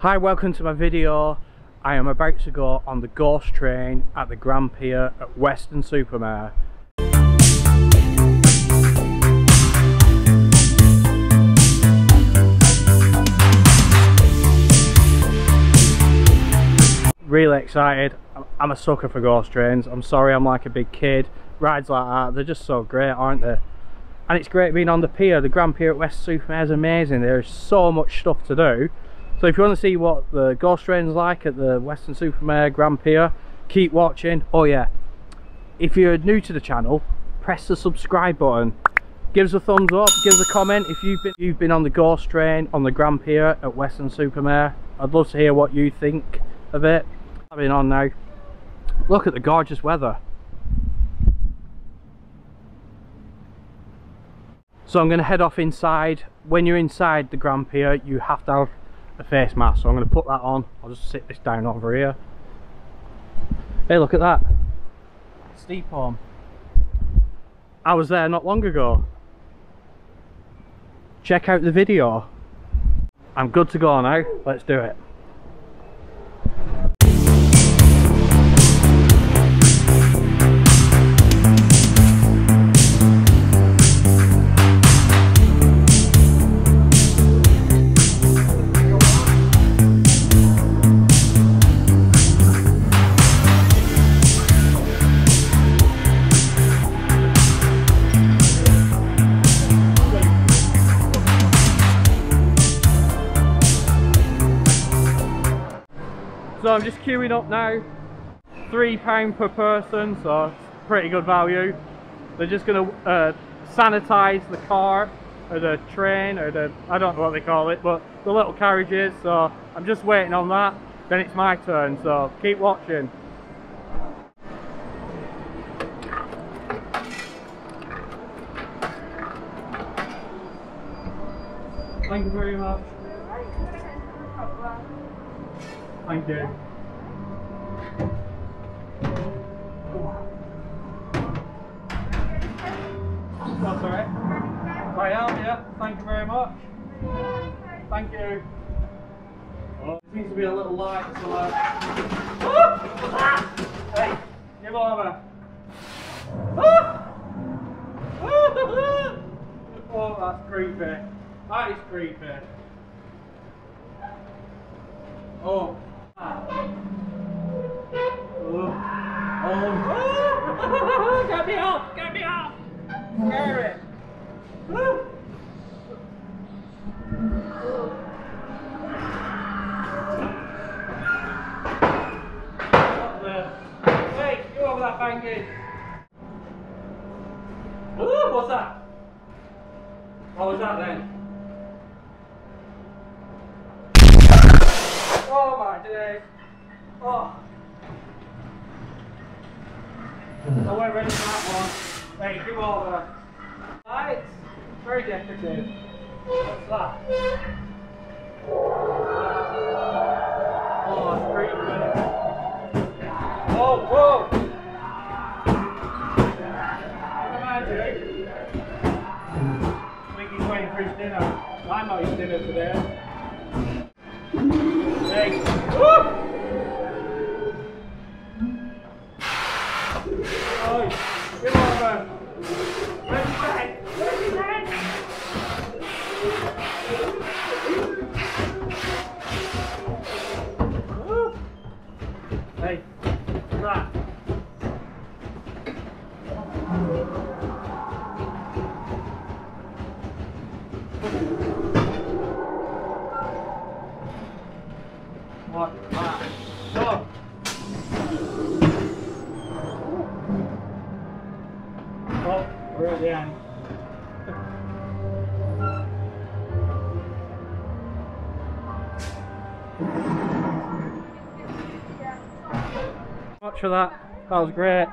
Hi, welcome to my video. I am about to go on the ghost train at the Grand Pier at Weston Supermare. Really excited. I'm a sucker for ghost trains. I'm sorry I'm like a big kid. Rides like that, they're just so great, aren't they? And it's great being on the pier. The Grand Pier at Weston Supermare is amazing. There's so much stuff to do. So if you want to see what the ghost train's like at the Weston Supermare Grand Pier, keep watching. Oh yeah, if you're new to the channel, press the subscribe button. Give us a thumbs up, give us a comment if you've been on the ghost train on the Grand Pier at Weston Supermare. I'd love to hear what you think of it. I've been on now. Look at the gorgeous weather. So I'm going to head off inside. When you're inside the Grand Pier, you have to have a face mask, so I'm going to put that on. I'll just sit this down over here. Hey, look at that. Fimi Palm. I was there not long ago. Check out the video. I'm good to go now. Let's do it. So I'm just queuing up now. £3 per person, so it's pretty good value. They're just going to sanitize the car or the train or the, I don't know what they call it, but the little carriages. So I'm just waiting on that, then it's my turn, so keep watching. Thank you very much. Thank you. That's alright. I am, yeah. Thank you very much. Thank you. Oh, it seems to be a little light, so hey, give over. Oh, that's creepy. That is creepy. Oh. Oh. Get me off! Get me off! Scary! Up there. Hey, you over that banging! Ooh, what's that? What was that then? Oh my days! Oh! I went ready for that one. Hey, come over. Right, very decorative. What's that? Oh, it's creepy. Oh, whoa! Come on, dude. I think he's waiting for his dinner. I'm not eating dinner today. Hey! Woo! Oh, come over! Where's his head? Where's his head? Woo! Hey, what's that? What? Ah. Oh. Oh, we're at the end. Much for that. That was great.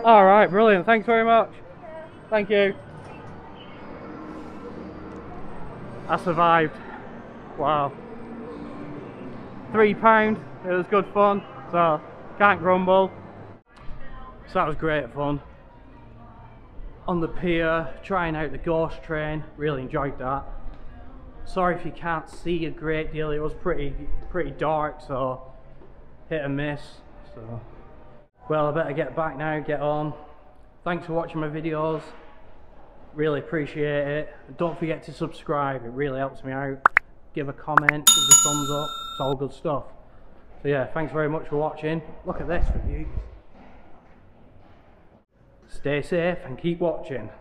Alright, brilliant. Thanks very much. Thank you. I survived. Wow. £3. It was good fun, so can't grumble. So that was great fun. On the pier, trying out the ghost train, really enjoyed that. Sorry if you can't see a great deal, it was pretty dark, so hit and miss. So, well, I better get back now, get on. Thanks for watching my videos, really appreciate it. Don't forget to subscribe, it really helps me out. Give a comment, give a thumbs up, it's all good stuff. So yeah, thanks very much for watching. Look at this for views. Stay safe and keep watching.